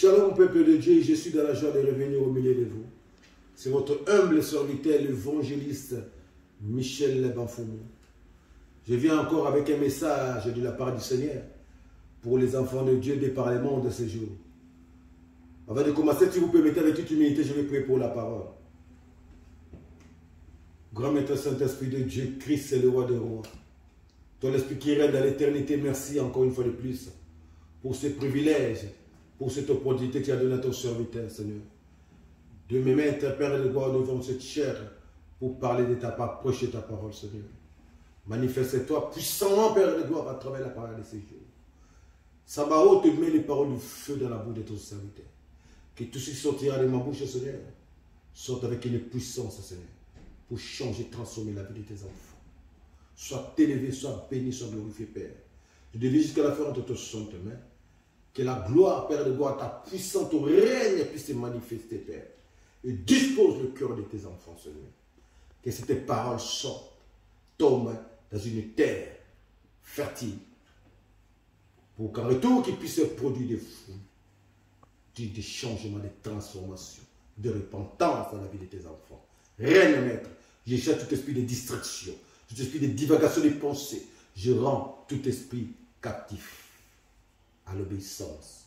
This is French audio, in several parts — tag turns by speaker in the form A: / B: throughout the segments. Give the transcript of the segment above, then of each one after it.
A: Shalom, peuple de Dieu, je suis dans la joie de revenir au milieu de vous. C'est votre humble serviteur, l'évangéliste Michel Banfoumou. Je viens encore avec un message de la part du Seigneur pour les enfants de Dieu des parlements de ce jour. Avant de commencer, si vous permettez avec toute humilité, je vais prier pour la parole. Grand Maître Saint-Esprit de Dieu, Christ est le roi des rois. Ton esprit qui règne dans l'éternité, merci encore une fois de plus pour ce privilège, pour cette opportunité que tu as donnée à ton serviteur, Seigneur. De me mettre, Père de gloire, devant cette chair pour parler de ta part, prêcher ta parole, Seigneur. Manifeste-toi puissamment, Père de gloire, à travers la parole de ces jours. Sabaoth, te met les paroles du feu dans la bouche de ton serviteur. Que tout ce qui sortira de ma bouche, Seigneur, sorte avec une puissance, Seigneur, pour changer, transformer la vie de tes enfants. Sois élevé, sois béni, sois glorifié, Père. Je dévie jusqu'à la fin de ton sainte main. Que la gloire, Père de gloire, ta puissante règne puisse se manifester, Père. Et dispose le cœur de tes enfants, Seigneur. Que cette parole sorte, tombe dans une terre fertile. Pour qu'en retour, qu'il puisse produire des fruits, des changements, des transformations, de repentance dans la vie de tes enfants. Règne, Maître. Je cherche tout esprit de distraction, tout esprit de divagation des pensées. Je rends tout esprit captif à l'obéissance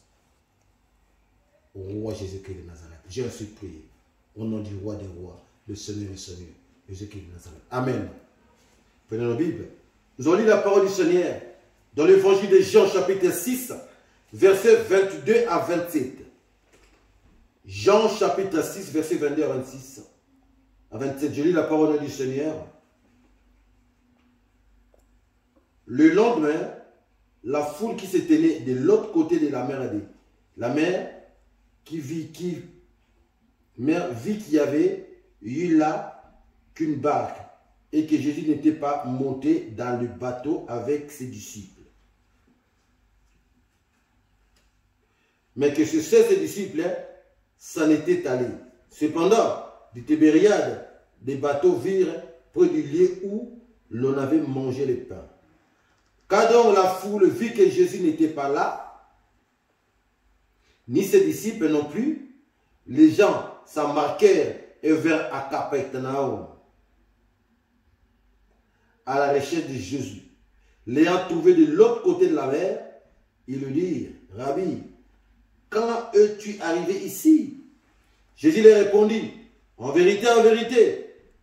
A: au roi Jésus-Christ de Nazareth. Je suis prié au nom du roi des rois, le Seigneur des seigneurs, Jésus-Christ de Nazareth. Amen. Prenez nos Bibles. Nous allons lire la parole du Seigneur dans l'évangile de Jean chapitre 6, versets 22 à 27. Jean chapitre 6, versets 22 à 26. À 27, je lis la parole du Seigneur. Le lendemain, la foule qui se tenait de l'autre côté de la mer a dit, la mer vit qu'il y avait eu là qu'une barque et que Jésus n'était pas monté dans le bateau avec ses disciples. Mais que ce ses disciples s'en étaient allés. Cependant, du Tibériade, des bateaux virent près du lieu où l'on avait mangé le pain. Quand donc la foule vit que Jésus n'était pas là, ni ses disciples non plus, les gens s'embarquèrent et vinrent à Capernaum, à la recherche de Jésus. L'ayant trouvé de l'autre côté de la mer, ils lui dirent, Rabbi, quand es-tu arrivé ici? Jésus leur répondit, en vérité,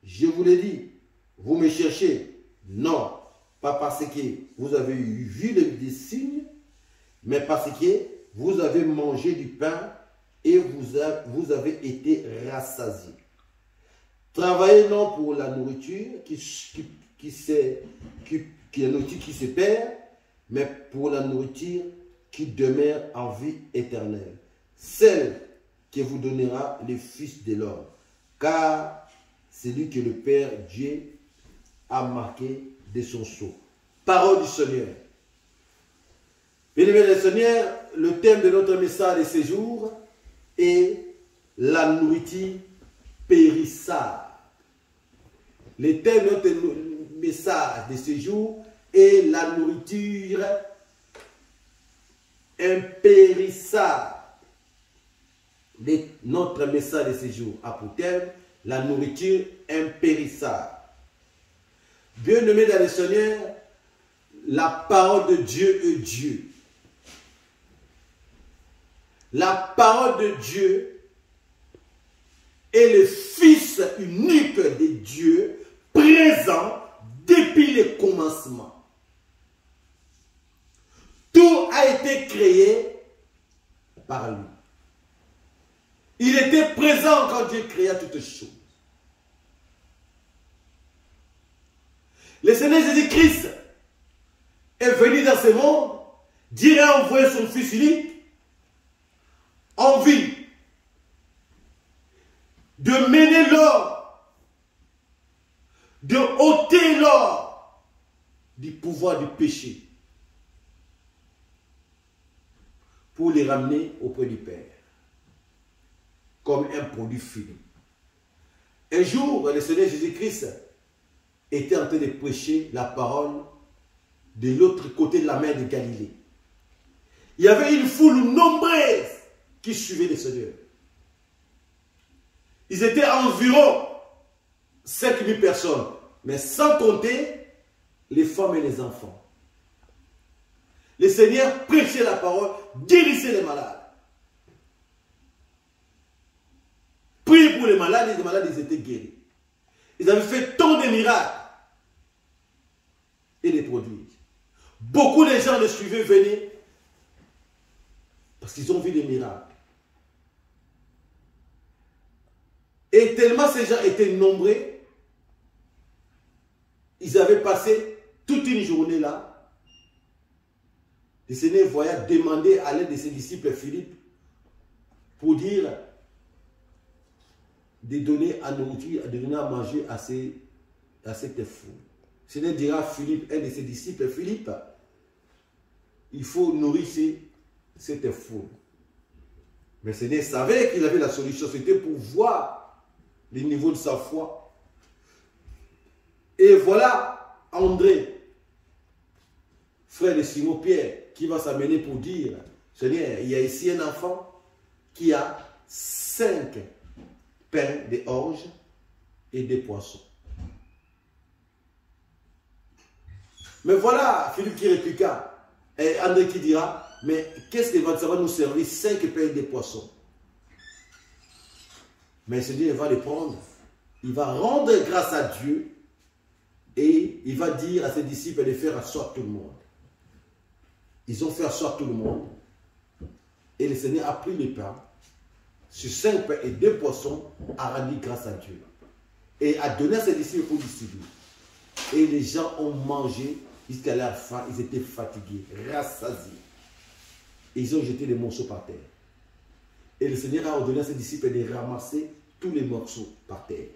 A: je vous l'ai dit, vous me cherchez, non, pas parce que vous avez vu des signes, mais parce que vous avez mangé du pain et vous avez été rassasiés. Travaillez non pour la nourriture qui se perd, mais pour la nourriture qui demeure en vie éternelle, celle que vous donnera le Fils de l'homme, car c'est lui que le Père Dieu a marqué de son sceau. Parole du Seigneur. Bien-aimés du Seigneur, le thème de notre message de ce jour est la nourriture périssable. Le thème de notre message de ce jour est la nourriture impérissable. Notre message de ce jour a pour thème la nourriture impérissable. Bien-aimés dans le Seigneur, la parole de Dieu est Dieu. La parole de Dieu est le Fils unique de Dieu, présent depuis le commencement. Tout a été créé par lui. Il était présent quand Dieu créa toutes choses. Le Seigneur Jésus-Christ est venu dans ce monde, Dieu a envoyé son Fils unique en vie de mener l'homme, de ôter l'homme du pouvoir du péché pour les ramener auprès du Père comme un produit fini. Un jour, le Seigneur Jésus-Christ était en train de prêcher la parole de l'autre côté de la mer de Galilée. Il y avait une foule nombreuse qui suivaient le Seigneur. Ils étaient environ 5000 personnes, mais sans compter les femmes et les enfants. Le Seigneur prêchait la parole, guérissait les malades. Priez pour les malades ils étaient guéris. Ils avaient fait tant de miracles et des produits. Beaucoup de gens le suivaient, venaient, parce qu'ils ont vu des miracles. Et tellement ces gens étaient nombreux, ils avaient passé toute une journée là. Le Seigneur voyait demander à l'un de ses disciples Philippe pour dire de donner à nourriture, de donner à manger à cette foule. Le Seigneur dira à Philippe, un de ses disciples, Philippe, il faut nourrir cette foule. Mais le Seigneur savait qu'il avait la solution, c'était pour voir le niveau de sa foi. Et voilà André, frère de Simon-Pierre, qui va s'amener pour dire, Seigneur, il y a ici un enfant qui a 5 pains d'orge et des poissons. Mais voilà Philippe qui répliqua, et André qui dira, mais qu'est-ce que ça va nous servir 5 pains et des poissons? Mais le Seigneur va les prendre, il va rendre grâce à Dieu et il va dire à ses disciples de faire asseoir tout le monde. Ils ont fait asseoir tout le monde et le Seigneur a pris les pains, sur 5 pains et 2 poissons, a rendu grâce à Dieu et a donné à ses disciples pour distribuer. Et les gens ont mangé jusqu'à la fin, ils étaient fatigués, rassasiés. Et ils ont jeté des morceaux par terre. Et le Seigneur a ordonné à ses disciples de ramasser tous les morceaux par terre,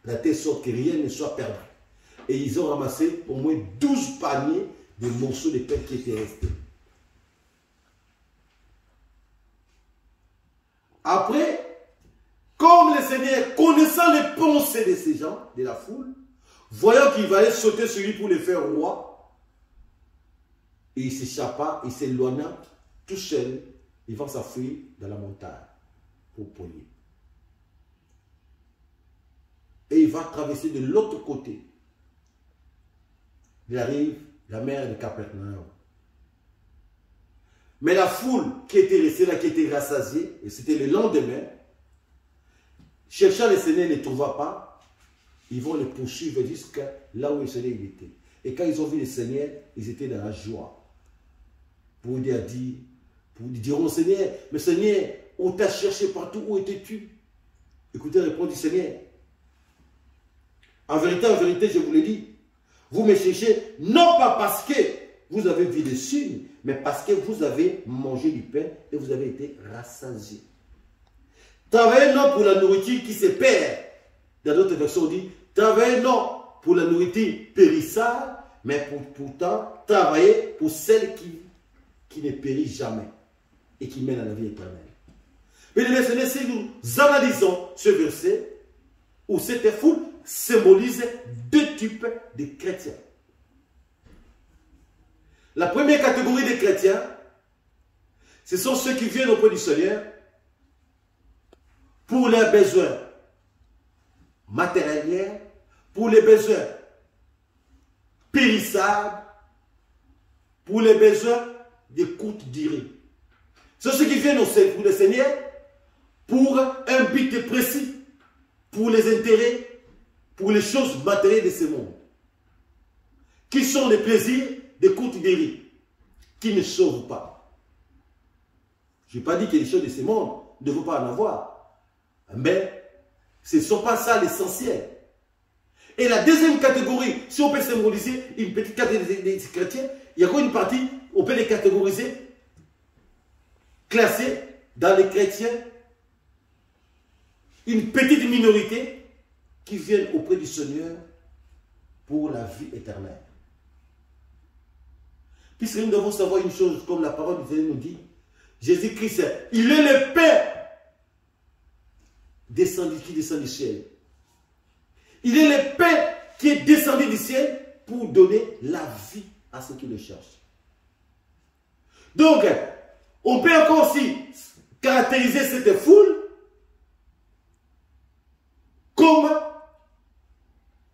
A: de telle sorte que rien ne soit perdu. Et ils ont ramassé au moins 12 paniers de morceaux de pain qui étaient restés. Après, comme le Seigneur, connaissant les pensées de ces gens, de la foule, voyant qu'il allait sauter sur lui pour le faire roi, et il s'échappa, il s'éloigna tout seul, il va s'enfuir dans la montagne pour prier. Et il va traverser de l'autre côté de la rive, la mer de Capernaum. Mais la foule qui était restée là, qui était rassasiée, et c'était le lendemain, cherchant le Seigneur, ne trouva pas, ils vont le poursuivre jusqu'à là où le Seigneur était. Et quand ils ont vu le Seigneur, ils étaient dans la joie. Pour dire au Seigneur, mais Seigneur, on t'a cherché partout, où étais-tu? Écoutez, répond du Seigneur. En vérité, je vous l'ai dit, vous me cherchez non pas parce que vous avez vu des signes, mais parce que vous avez mangé du pain et vous avez été rassasiés. Travaillez non pour la nourriture qui se perd. Dans d'autres versions, on dit, travaillez non pour la nourriture périssable, mais pourtant, travaillez pour celle qui ne périt jamais et qui mène à la vie éternelle. Mais les Seigneur, si nous analysons ce verset, où cette foule symbolise 2 types de chrétiens. La première catégorie de chrétiens, ce sont ceux qui viennent auprès du Seigneur pour leurs besoins matériels, pour les besoins périssables, pour les besoins de courte durée. Ce sont ceux qui viennent pour le Seigneur pour un but précis, pour les intérêts, pour les choses matérielles de ce monde, qui sont les plaisirs de courte durée, qui ne sauvent pas. Je n'ai pas dit que les choses de ce monde ne vont pas en avoir, mais ce ne sont pas ça l'essentiel. Et la deuxième catégorie, si on peut symboliser une petite catégorie des chrétiens, il y a quoi une partie, on peut les catégoriser, classer dans les chrétiens, une petite minorité qui viennent auprès du Seigneur pour la vie éternelle. Puisque nous devons savoir une chose, comme la parole du Seigneur nous dit, Jésus-Christ, il est le Père qui descend du ciel. Il est le Père qui est descendu du ciel pour donner la vie à ceux qui le cherchent. Donc, on peut encore aussi caractériser cette foule comme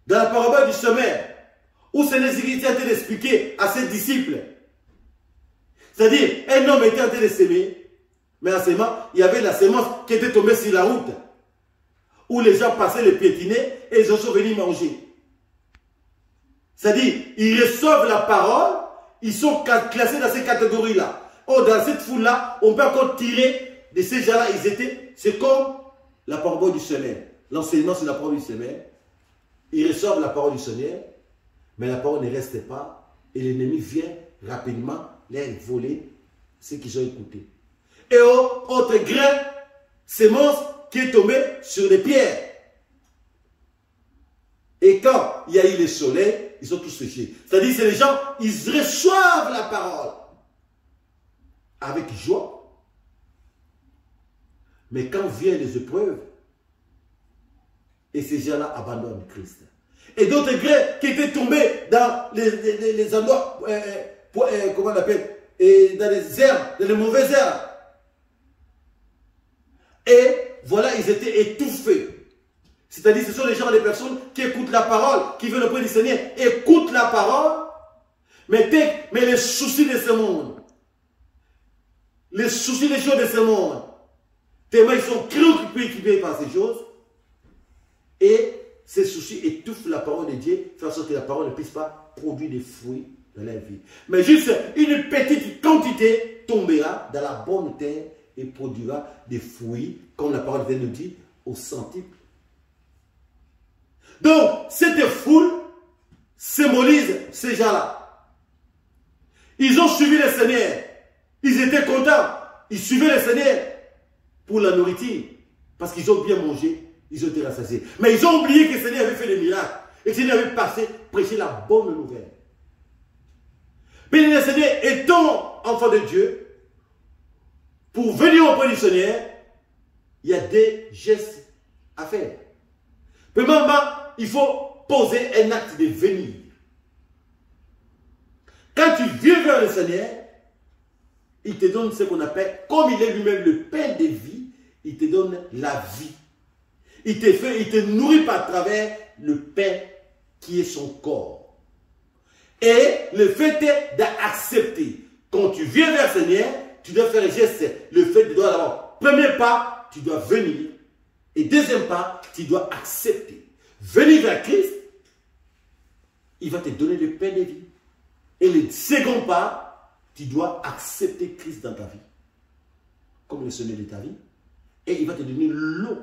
A: dans la parabole du semeur, où c'est Jésus qui a été d'expliquer à ses disciples. C'est-à-dire, un homme était en train de s'aimer, mais en s'aimant, il y avait la semence qui était tombée sur la route, où les gens passaient les piétiner et ils sont venus manger. C'est-à-dire, ils reçoivent la parole, ils sont classés dans ces catégories-là. Oh, dans cette foule-là, on peut encore tirer de ces gens-là, ils étaient, c'est comme la parole du Seigneur. L'enseignement sur la parole du Seigneur. Ils reçoivent la parole du Seigneur, mais la parole ne reste pas, et l'ennemi vient rapidement les voler ce qu'ils ont écouté. Et autre grain, sémence qui est tombé sur les pierres. Et quand il y a eu le soleil, ils sont tous séchés. C'est-à-dire, c'est les gens, ils reçoivent la parole avec joie. Mais quand viennent les épreuves, et ces gens-là abandonnent Christ. Et d'autres grains qui étaient tombés dans les endroits, comment on appelle, et dans les herbes, dans les mauvaises herbes. Et voilà, ils étaient étouffés. C'est-à-dire, ce sont les gens, les personnes qui écoutent la parole, qui veulent auprès du Seigneur, écoutent la parole, mais les soucis de ce monde, les soucis des choses de ce monde, tellement ils sont préoccupés par ces choses, et ces soucis étouffent la parole de Dieu, faire en sorte que la parole ne puisse pas produire des fruits dans la vie. Mais juste une petite quantité tombera dans la bonne terre et produira des fruits, comme la parole de Dieu nous dit, au centuple. Donc, cette foule symbolise ces gens-là. Ils ont suivi le Seigneur. Ils étaient contents. Ils suivaient le Seigneur pour la nourriture. Parce qu'ils ont bien mangé. Ils ont été rassasiés. Mais ils ont oublié que le Seigneur avait fait des miracles. Et que le Seigneur avait prêché la bonne nouvelle. Mais le Seigneur, étant enfant de Dieu, pour venir auprès du Seigneur, il y a des gestes à faire. Premièrement, il faut poser un acte de venir. Quand tu viens vers le Seigneur, il te donne ce qu'on appelle, comme il est lui-même le pain de vie, il te donne la vie. Il te nourrit par travers le pain qui est son corps. Et le fait d'accepter, quand tu viens vers le Seigneur, tu dois faire un geste. Le fait de d'abord, premier pas, tu dois venir. Et deuxième pas, tu dois accepter. Venir vers Christ, il va te donner le pain de vie. Et le second pas, tu dois accepter Christ dans ta vie, comme le Seigneur de ta vie. Et il va te donner l'eau,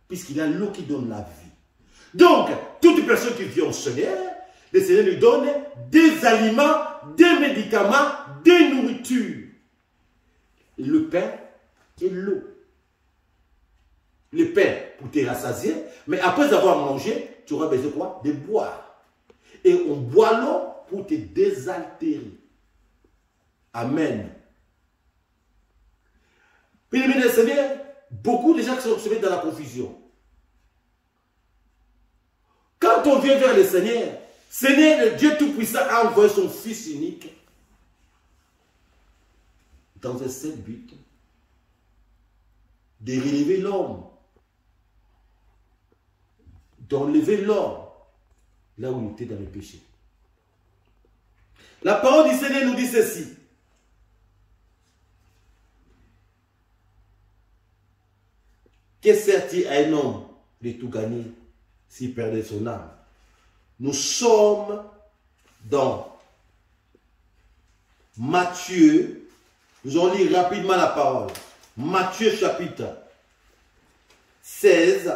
A: puisqu'il a l'eau qui donne la vie. Donc, toute personne qui vient au Seigneur, le Seigneur lui donne des aliments, des médicaments, des nourritures. Le pain et l'eau. Le pain pour te rassasier, mais après avoir mangé, tu auras besoin de quoi? De boire. Et on boit l'eau pour te désaltérer. Amen. Puis le Seigneur, beaucoup de gens qui se mettent dans la confusion. Quand on vient vers le Seigneur, Seigneur, le Dieu Tout-Puissant a envoyé son Fils unique dans un seul but, de relever l'homme, d'enlever l'homme là où il était dans le péché. La parole du Seigneur nous dit ceci. Que sert-il à un homme de tout gagner s'il perdait son âme? Nous sommes dans Matthieu. Nous allons lire rapidement la parole. Matthieu chapitre 16.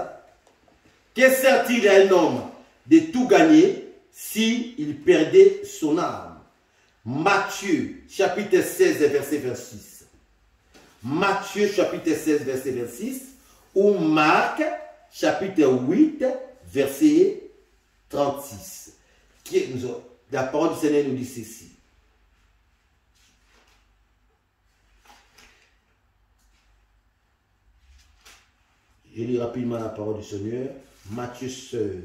A: Que sert-il à un homme de tout gagner s'il perdait son âme? Matthieu chapitre 16 verset 26. Matthieu chapitre 16 verset 26. Ou Marc chapitre 8 verset 36. La parole du Seigneur nous dit ceci. Je lis rapidement la parole du Seigneur. Matthieu 16.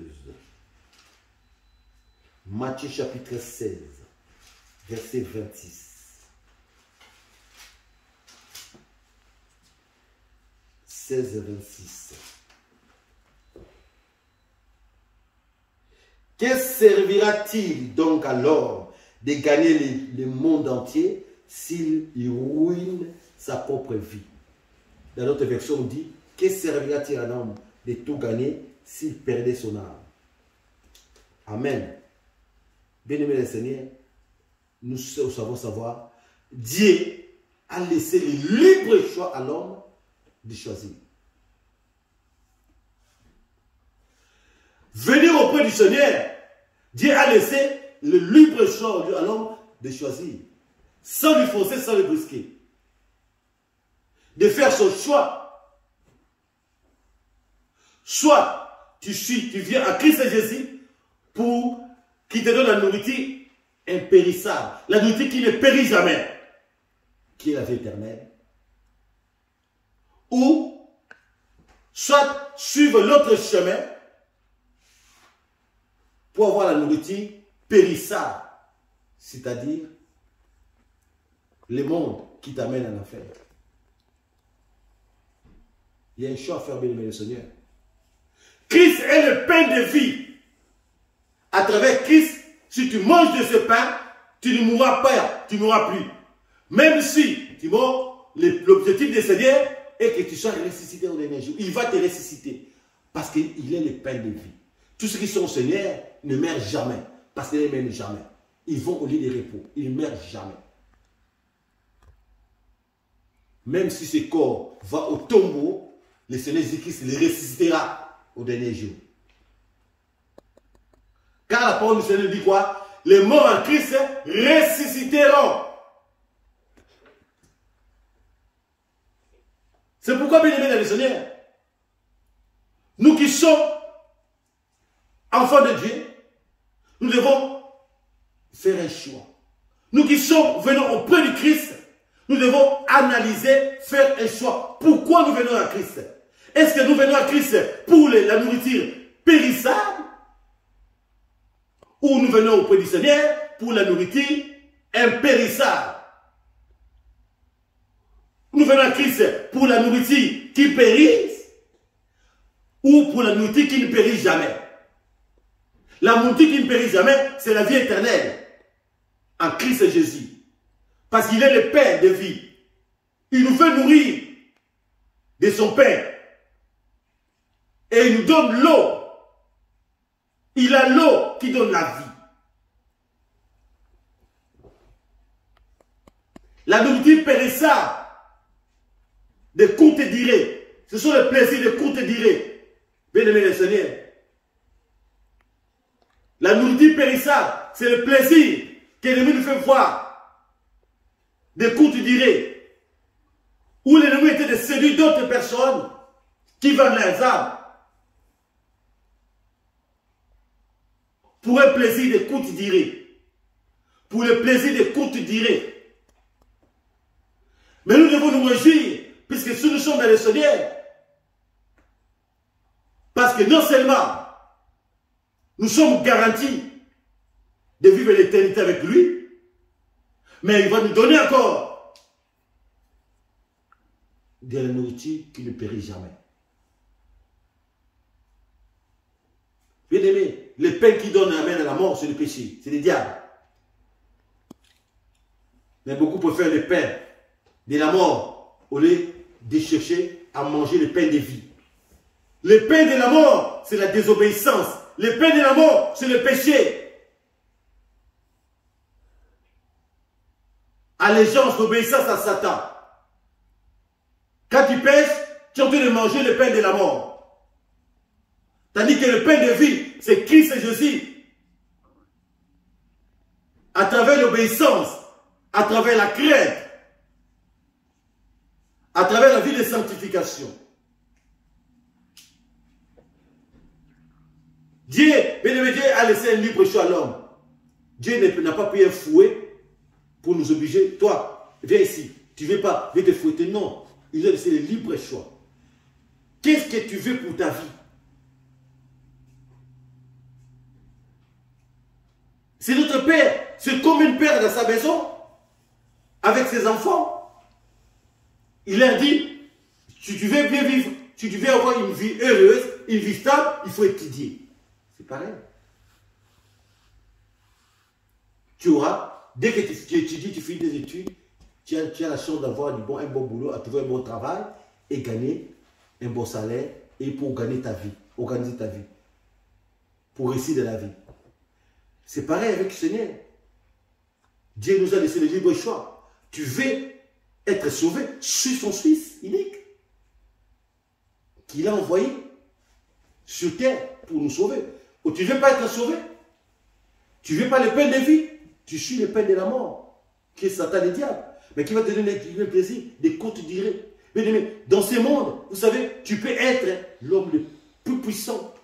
A: Matthieu chapitre 16, verset 26. 16 et 26. Que servira-t-il donc alors de gagner le monde entier s'il ruine sa propre vie? Dans notre version, on dit, que servira-t-il à un homme de tout gagner s'il perdait son âme? Amen. Bien-aimés les Seigneurs, nous savons savoir, Dieu a laissé le libre choix à l'homme de choisir. Venir auprès du Seigneur, Dieu a laissé le libre choix à l'homme de choisir, sans lui forcer, sans le brusquer, de faire son choix. Soit tu viens à Christ Jésus pour qu'il te donne la nourriture impérissable, la nourriture qui ne périt jamais, qui est la vie éternelle. Ou soit suivre l'autre chemin pour avoir la nourriture périssable, c'est-à-dire le monde qui t'amène en enfer. Il y a un choix à faire, bien-aimé le Seigneur. Christ est le pain de vie. À travers Christ, si tu manges de ce pain, tu ne mourras pas, tu ne mourras plus. Même si tu mors, l'objectif du Seigneur est que tu sois ressuscité au dernier jour. Il va te ressusciter parce qu'il est le pain de vie. Tous ceux qui sont au Seigneur ne meurent jamais parce qu'ils ne meurent jamais. Ils vont au lit de repos. Ils ne meurent jamais. Même si ce corps va au tombeau, le Seigneur Jésus-Christ le ressuscitera au dernier jour. Car la parole du Seigneur dit quoi? Les morts en Christ ressusciteront. C'est pourquoi, bien aimés dans le Seigneur, nous qui sommes enfants de Dieu, nous devons faire un choix. Nous qui sommes venons auprès du Christ, nous devons analyser, faire un choix. Pourquoi nous venons à Christ? Est-ce que nous venons à Christ pour la nourriture périssable? Ou nous venons auprès du Seigneur pour la nourriture impérissable? Nous venons à Christ pour la nourriture qui périsse ou pour la nourriture qui ne périt jamais? La nourriture qui ne périt jamais, c'est la vie éternelle en Christ Jésus. Parce qu'il est le pain de vie. Il nous veut nourrir de son pain. Et il nous donne l'eau. Il a l'eau qui donne la vie. La nourriture périssable de courte durée, ce sont les plaisirs de courte durée. Bien-aimés les Seigneurs. La nourriture périssable, c'est le plaisir que l'ennemi nous fait voir de courte durée. Où l'ennemi était de séduire d'autres personnes qui vendent leurs âmes pour un plaisir de courte durée. Pour le plaisir de courte durée. Mais nous devons nous réjouir, puisque si nous sommes dans le Seigneur, parce que non seulement nous sommes garantis de vivre l'éternité avec lui, mais il va nous donner encore de la nourriture qui ne périt jamais. Bien aimé, le pain qui donne amène à la mort, c'est le péché, c'est le diable. Mais beaucoup préfèrent le pain de la mort au lieu de chercher à manger le pain de vie. Le pain de la mort, c'est la désobéissance. Le pain de la mort, c'est le péché. Allégeance, obéissance à Satan. Quand tu pêches, tu es en train de manger le pain de la mort. Tandis que le pain de vie, c'est Christ et Jésus. À travers l'obéissance, à travers la crainte, à travers la vie de sanctification. Dieu, bien-aimé, Dieu a laissé un libre choix à l'homme. Dieu n'a pas pris un fouet pour nous obliger. Toi, viens ici. Tu ne veux pas, viens te fouetter. Non. Il a laissé le libre choix. Qu'est-ce que tu veux pour ta vie? C'est notre père. C'est comme une père dans sa maison, avec ses enfants. Il leur dit, Si tu veux bien vivre, si tu veux avoir une vie heureuse, une vie stable, il faut étudier. C'est pareil. Tu auras, dès que tu étudies, tu finis des études, tu as la chance d'avoir un bon boulot, à trouver un bon travail et gagner un bon salaire et pour gagner ta vie, organiser ta vie, pour réussir de la vie. C'est pareil avec le Seigneur. Dieu nous a laissé le libre choix. Tu veux être sauvé, suis son Fils unique qu'il a envoyé sur terre pour nous sauver. Ou tu ne veux pas être sauvé, tu ne veux pas le pain de vie, tu suis le pain de la mort, qui est Satan le diable, mais qui va te donner le plaisir de courte durée. Mais dans ce monde, vous savez, tu peux être l'homme le plus puissant.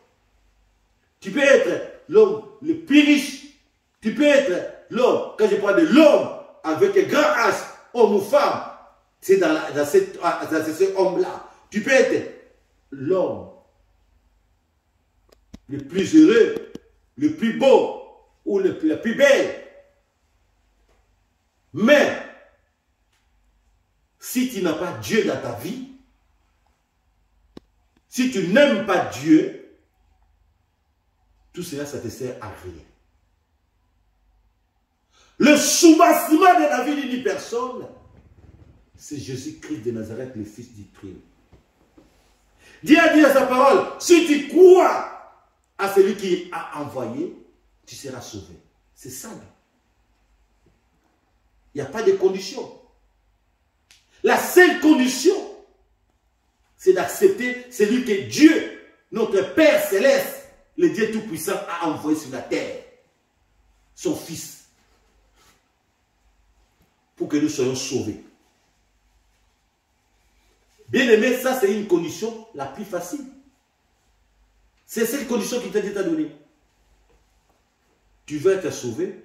A: Tu peux être l'homme le plus riche. Tu peux être l'homme, quand je parle de l'homme, avec un grand H, homme ou femme, c'est dans ce homme-là. Tu peux être l'homme le plus heureux, le plus beau, ou la plus belle. Mais, si tu n'as pas Dieu dans ta vie, si tu n'aimes pas Dieu, tout cela, ça te sert à rien. Le soubassement de la vie d'une personne, c'est Jésus-Christ de Nazareth, le Fils du Dieu. Dieu a dit à sa parole, si tu crois à celui qui a envoyé, tu seras sauvé. C'est ça. Il n'y a pas de condition. La seule condition, c'est d'accepter celui que Dieu, notre Père Céleste, le Dieu Tout-Puissant, a envoyé sur la terre. Son Fils. Pour que nous soyons sauvés. Bien aimé, ça c'est une condition la plus facile. C'est cette condition qui t'a été donnée. Tu veux être sauvé,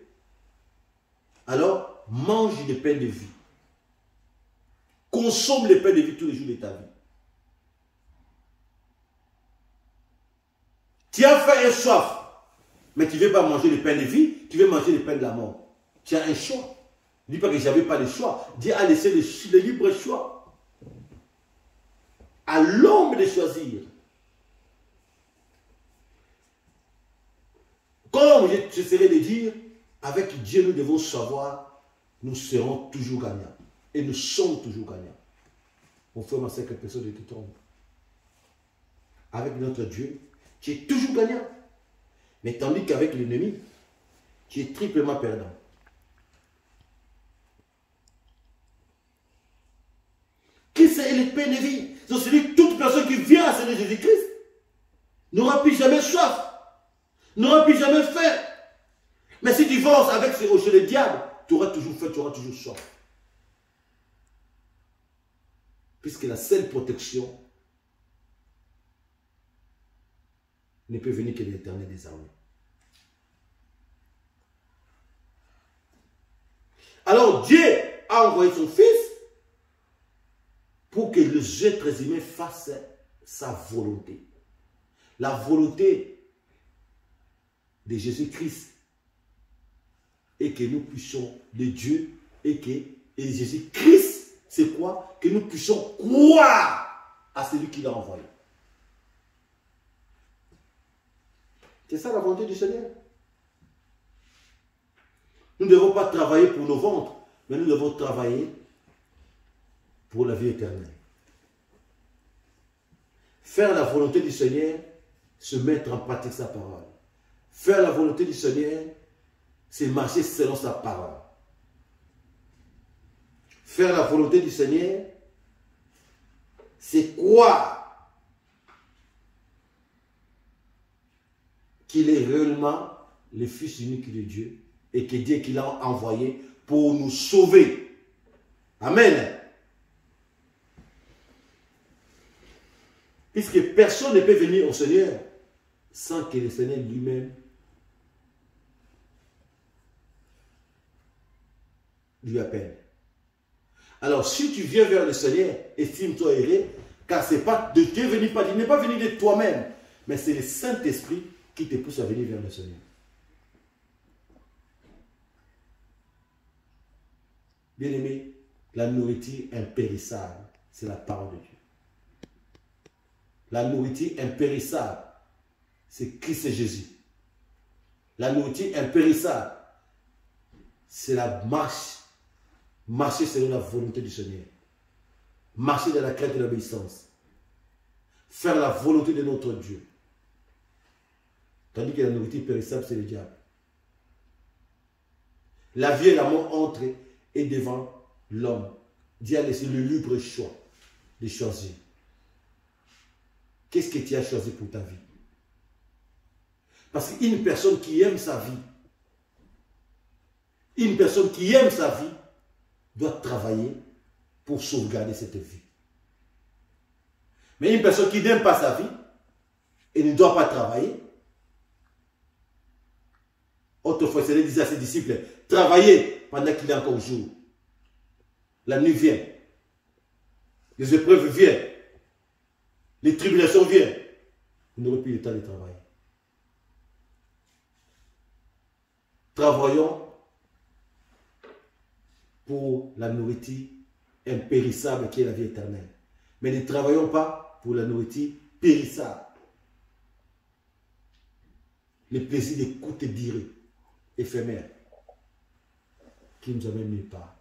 A: alors mange le pain de vie. Consomme le pain de vie tous les jours de ta vie. Tu as faim et soif, mais tu ne veux pas manger le pain de vie, tu veux manger le pain de la mort. Tu as un choix. Ne dis pas que je n'avais pas le choix. Dieu a laissé le libre choix à l'homme de choisir. Comme je serais de dire, avec Dieu, nous devons savoir, nous serons toujours gagnants. Et nous sommes toujours gagnants. Mon frère, ma soeur, que personne ne te trompe. Avec notre Dieu, tu es toujours gagnant. Mais tandis qu'avec l'ennemi, tu es triplement perdant. Qui c'est le pain de vie? C'est celui toute personne qui vient à Seigneur Jésus-Christ n'aura plus jamais soif, n'aura plus jamais faim. Mais si tu forces avec chez le diable, tu auras toujours faim, tu auras toujours soif. Puisque la seule protection ne peut venir que de l'Éternel des armées. Alors Dieu a envoyé son Fils pour que les êtres humains fassent sa volonté. La volonté de Jésus-Christ est que nous puissions, de Dieu, et Jésus-Christ, c'est quoi? Que nous puissions croire à celui qui l'a envoyé. C'est ça la volonté du Seigneur. Nous ne devons pas travailler pour nos ventres, mais nous devons travailler pour la vie éternelle. Faire la volonté du Seigneur, se mettre en pratique sa parole. Faire la volonté du Seigneur, c'est marcher selon sa parole. Faire la volonté du Seigneur, c'est croire qu'il est réellement le Fils unique de Dieu et que Dieu qui l'a envoyé pour nous sauver. Amen. Puisque personne ne peut venir au Seigneur sans que le Seigneur lui-même lui appelle. Alors, si tu viens vers le Seigneur, estime-toi heureux, car c'est pas de Dieu venu, il n'est pas venu de toi-même, mais c'est le Saint-Esprit qui te pousse à venir vers le Seigneur. Bien-aimé, la nourriture impérissable, c'est la parole de Dieu. La nourriture impérissable, c'est Christ Jésus. La nourriture impérissable, c'est la marche. Marcher selon la volonté du Seigneur. Marcher dans la crainte et l'obéissance. Faire la volonté de notre Dieu. Tandis que la nourriture périssable, c'est le diable. La vie et la mort entrent et devant l'homme. Dieu a laissé le libre choix de choisir. Qu'est-ce que tu as choisi pour ta vie? Parce qu'une personne qui aime sa vie, une personne qui aime sa vie, doit travailler pour sauvegarder cette vie. Mais une personne qui n'aime pas sa vie et ne doit pas travailler, autrefois, il disait à ses disciples, travaillez pendant qu'il est encore jour. La nuit vient. Les épreuves viennent. Les tribulations viennent. Vous n'aurez plus le temps de travailler. Travaillons pour la nourriture impérissable qui est la vie éternelle. Mais ne travaillons pas pour la nourriture périssable. Les plaisirs de courte durée, éphémères, qui nous amènent nulle part.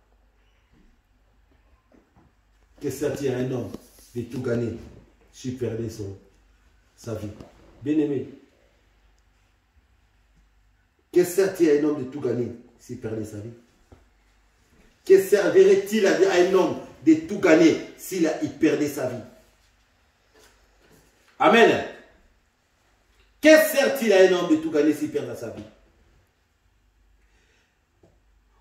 A: Qu'est-ce que ça tient à un homme de tout gagner, si perdre sa vie? Bien-aimé, qu'est-ce que ça tient à un homme de tout gagner, s'il perdait sa vie? Que servirait-il à un homme de tout gagner s'il perdait sa vie? Amen. Que sert-il à un homme de tout gagner s'il perdait sa vie?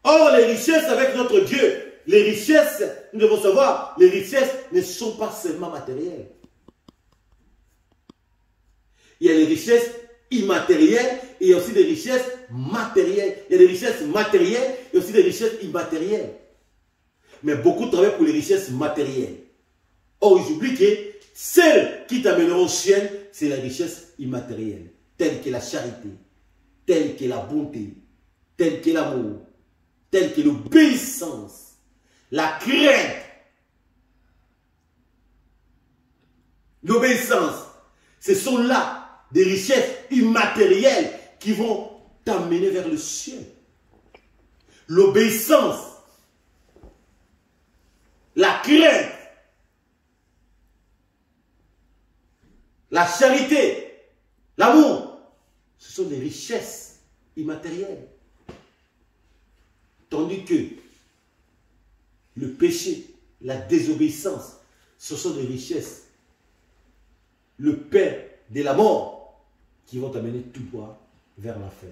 A: Or, les richesses avec notre Dieu, les richesses, nous devons savoir, les richesses ne sont pas seulement matérielles. Il y a les richesses immatérielles et il y a aussi des richesses matérielles. Il y a des richesses matérielles et aussi des richesses immatérielles. Mais beaucoup travaillent pour les richesses matérielles. Or, j'oublie que celles qui t'amèneront au ciel, c'est la richesse immatérielle, telle que la charité, telle que la bonté, telle que l'amour, telle que l'obéissance, la crainte. L'obéissance, ce sont là des richesses immatérielles qui vont t'amener vers le ciel. L'obéissance, la crainte, la charité, l'amour, ce sont des richesses immatérielles. Tandis que le péché, la désobéissance, ce sont des richesses. Le père de la mort qui vont t'amener tout droit vers l'enfer.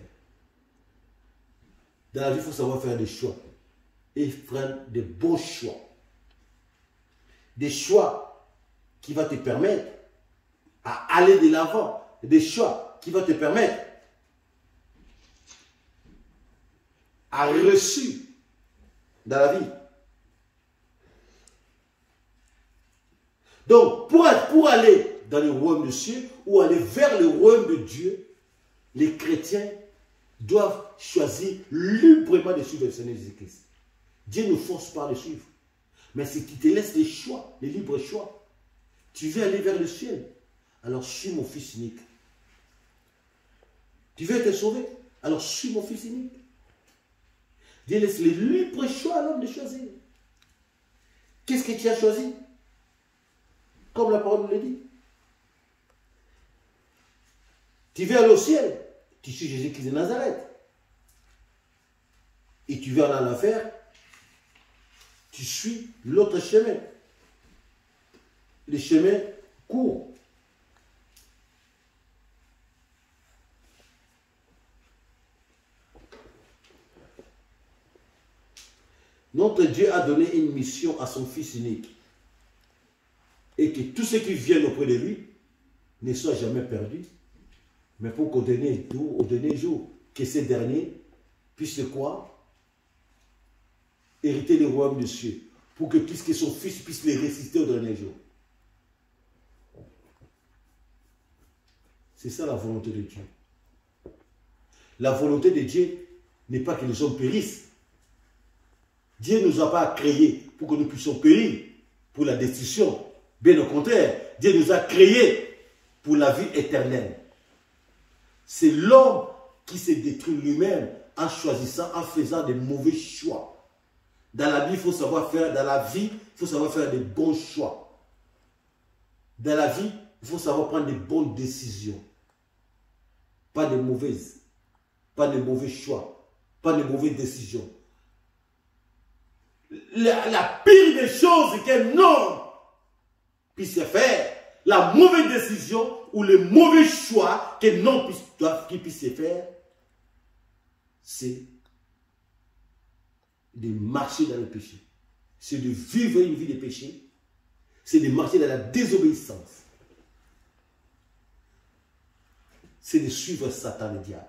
A: Dans la vie, il faut savoir faire des choix et faire des bons choix. Des choix qui vont te permettre à aller de l'avant. Des choix qui vont te permettre à réussir dans la vie. Donc, pour aller dans le royaume de Dieu ou aller vers le royaume de Dieu, les chrétiens doivent choisir librement de suivre le Seigneur Jésus-Christ. Dieu ne force pas de suivre. Mais si tu te laisses les choix, les libres choix, tu veux aller vers le ciel, alors suis mon fils unique. Tu veux être sauvé, alors suis mon fils unique. Dieu laisse les libres choix à l'homme de choisir. Qu'est-ce que tu as choisi? Comme la parole nous le dit. Tu veux aller au ciel, tu suis Jésus-Christ de Nazareth. Et tu veux aller en enfer, tu suis l'autre chemin. Le chemin court. Notre Dieu a donné une mission à son Fils unique. Et que tous ceux qui viennent auprès de lui ne soient jamais perdus. Mais pour qu'au dernier jour, que ces derniers puissent quoi? Hériter le royaume de Dieu. Pour que puisque son Fils puisse les résister au dernier jour. C'est ça la volonté de Dieu. La volonté de Dieu n'est pas que les hommes périssent. Dieu ne nous a pas créés pour que nous puissions périr pour la destruction. Bien au contraire, Dieu nous a créés pour la vie éternelle. C'est l'homme qui se détruit lui-même en choisissant, en faisant des mauvais choix. Dans la vie, il faut savoir faire, des bons choix. Dans la vie, il faut savoir prendre des bonnes décisions. Pas de mauvaises. Pas de mauvais choix. Pas de mauvaises décisions. La pire des choses qu'un homme puisse faire, la mauvaise décision ou le mauvais choix qu'un homme puisse faire, c'est de marcher dans le péché. C'est de vivre une vie de péché. C'est de marcher dans la désobéissance. C'est de suivre Satan le diable.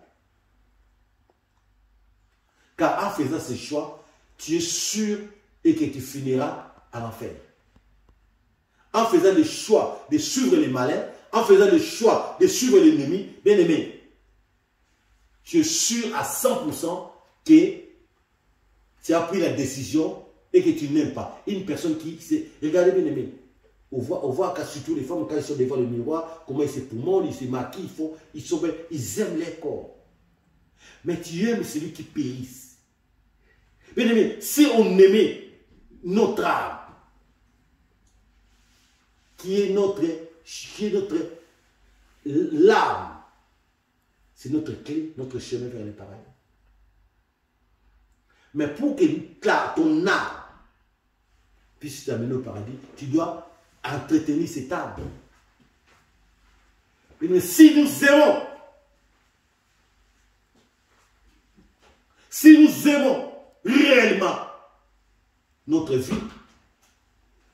A: Car en faisant ce choix, tu es sûr et que tu finiras à l'enfer. En faisant le choix de suivre les malins, en faisant le choix de suivre l'ennemi, bien aimé, tu es sûr à 100% que tu as pris la décision et que tu n'aimes pas. Une personne qui sait, regardez bien aimé, on voit que surtout les femmes, quand ils sont devant le miroir, comment ils se poumonnent, ils se maquillent, ils aiment leur corps. Mais tu aimes celui qui périsse. Bien aimé, si on aimait notre âme, qui est notre l'âme, c'est notre clé, notre chemin vers le paradis. Mais pour que ton âme puisse t'amener au paradis, tu dois entretenir cette âme. Mais si nous aimons réellement notre vie,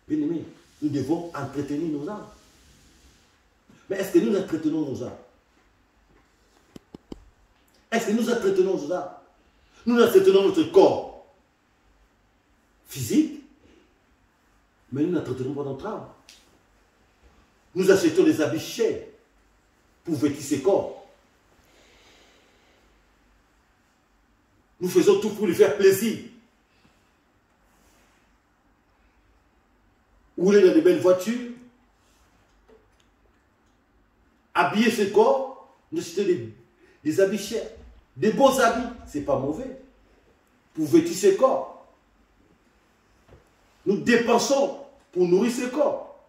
A: bien aimé, nous devons entretenir nos âmes. Mais est-ce que nous entretenons nos âmes? Est-ce que nous entretenons nos âmes? Nous entretenons notre corps physique, mais nous n'entretenons pas notre âme. Nous achetons des habits chers pour vêtir ces corps. Nous faisons tout pour lui faire plaisir. Rouler dans de belles voitures, habiller ce corps, nous achetons des habits chers, des beaux habits, ce n'est pas mauvais, pour vêtir ce corps. Nous dépensons pour nourrir ce corps.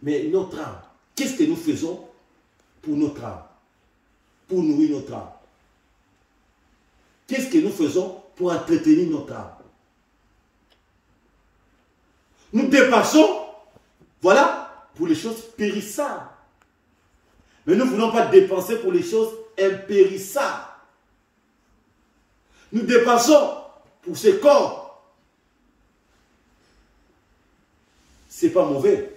A: Mais notre âme, qu'est-ce que nous faisons pour notre âme? Pour nourrir notre âme? Qu'est-ce que nous faisons pour entretenir notre âme? Nous dépensons, voilà, pour les choses périssables. Mais nous ne voulons pas dépenser pour les choses impérissables. Nous dépensons pour ce corps. Ce n'est pas mauvais.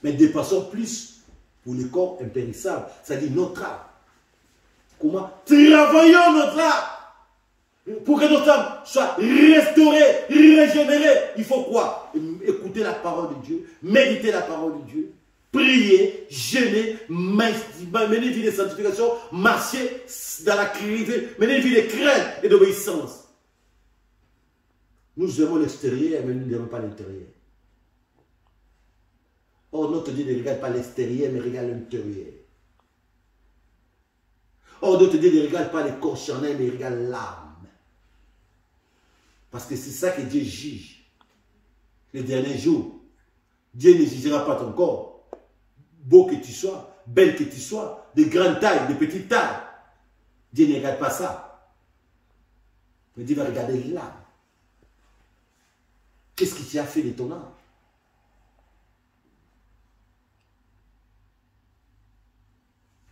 A: Mais dépensons plus pour le corps impérissable, c'est-à-dire notre âme. Comment? Travaillons notre âme. Pour que notre âme soit restaurée, régénérée, il faut quoi? Écouter la parole de Dieu, méditer la parole de Dieu, prier, jeûner, mener une vie de sanctification, marcher dans la criée, mener une vie de crainte et d'obéissance. Nous aimons l'extérieur, mais nous n'aimons pas l'intérieur. Or, notre Dieu ne regarde pas l'extérieur, mais regarde l'intérieur. Or, notre Dieu ne regarde pas les corps charnels, mais il regarde l'âme. Parce que c'est ça que Dieu juge. Les derniers jours, Dieu ne jugera pas ton corps. Beau que tu sois, belle que tu sois, de grande taille, de petite taille. Dieu ne regarde pas ça. Mais Dieu va regarder l'âme. Qu'est-ce que tu as fait de ton âme?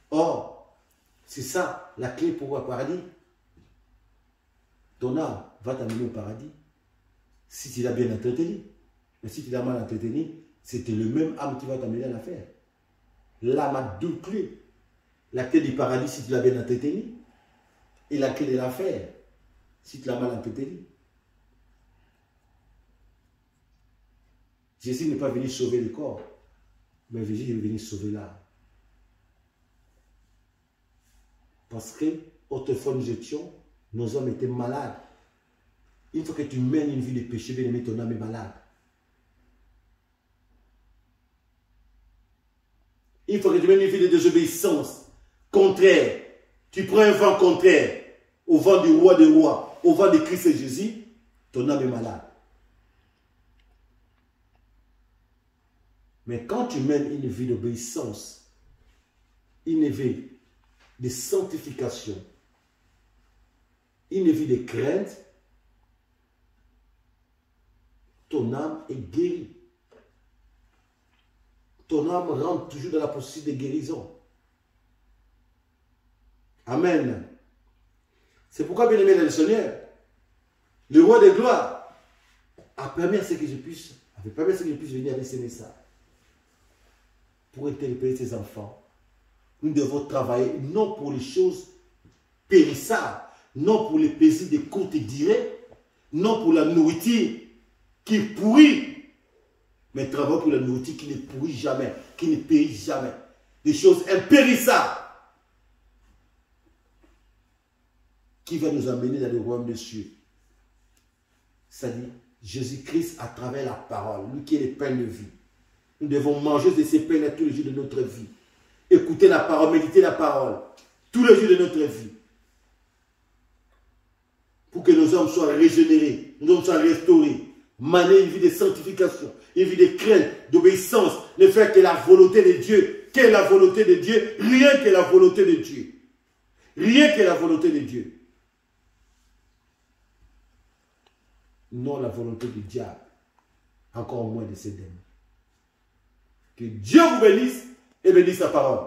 A: Or, c'est ça la clé pour le paradis. Ton âme va t'amener au paradis si tu l'as bien entretenu. Mais si tu l'as mal entretenu, c'était le même âme qui va t'amener à l'affaire. L'âme a deux clés. La clé du paradis si tu l'as bien entretenu et la clé de l'affaire si tu l'as mal entretenu. Jésus n'est pas venu sauver le corps, mais Jésus est venu sauver l'âme. Parce que autrefois nous étions, nos âmes étaient malades. Une fois que tu mènes une vie de péché, bien aimé, ton âme est malade. Une fois que tu mènes une vie de désobéissance, contraire, tu prends un vent contraire au vent du roi des rois, au vent de Christ et Jésus, ton âme est malade. Mais quand tu mènes une vie d'obéissance, une vie de sanctification, une vie de crainte, ton âme est guérie. Ton âme rentre toujours dans la possibilité de guérison. Amen. C'est pourquoi, bien aimé dans le Seigneur, le roi de gloire avait permis à ce que je puisse venir avec ces messages pour interpeller ses enfants. Nous devons travailler non pour les choses périssables, non pour les plaisirs de courte durée, non pour la nourriture qui pourrit, mais travaillons pour la nourriture qui ne pourrit jamais, qui ne périt jamais. Des choses impérissables qui va nous amener dans le royaume des cieux. C'est-à-dire Jésus-Christ à travers la parole, lui qui est le pain de vie. Nous devons manger de ces pains tous les jours de notre vie. Écouter la parole, méditer la parole tous les jours de notre vie. Pour que nos hommes soient régénérés, nos hommes soient restaurés. Maner une vie de sanctification, une vie de crainte, d'obéissance, ne faire que la volonté de Dieu. Quelle est la volonté de Dieu? Rien que la volonté de Dieu. Rien que la volonté de Dieu. Non la volonté du diable. Encore moins de ses démons. Que Dieu vous bénisse et bénisse sa parole.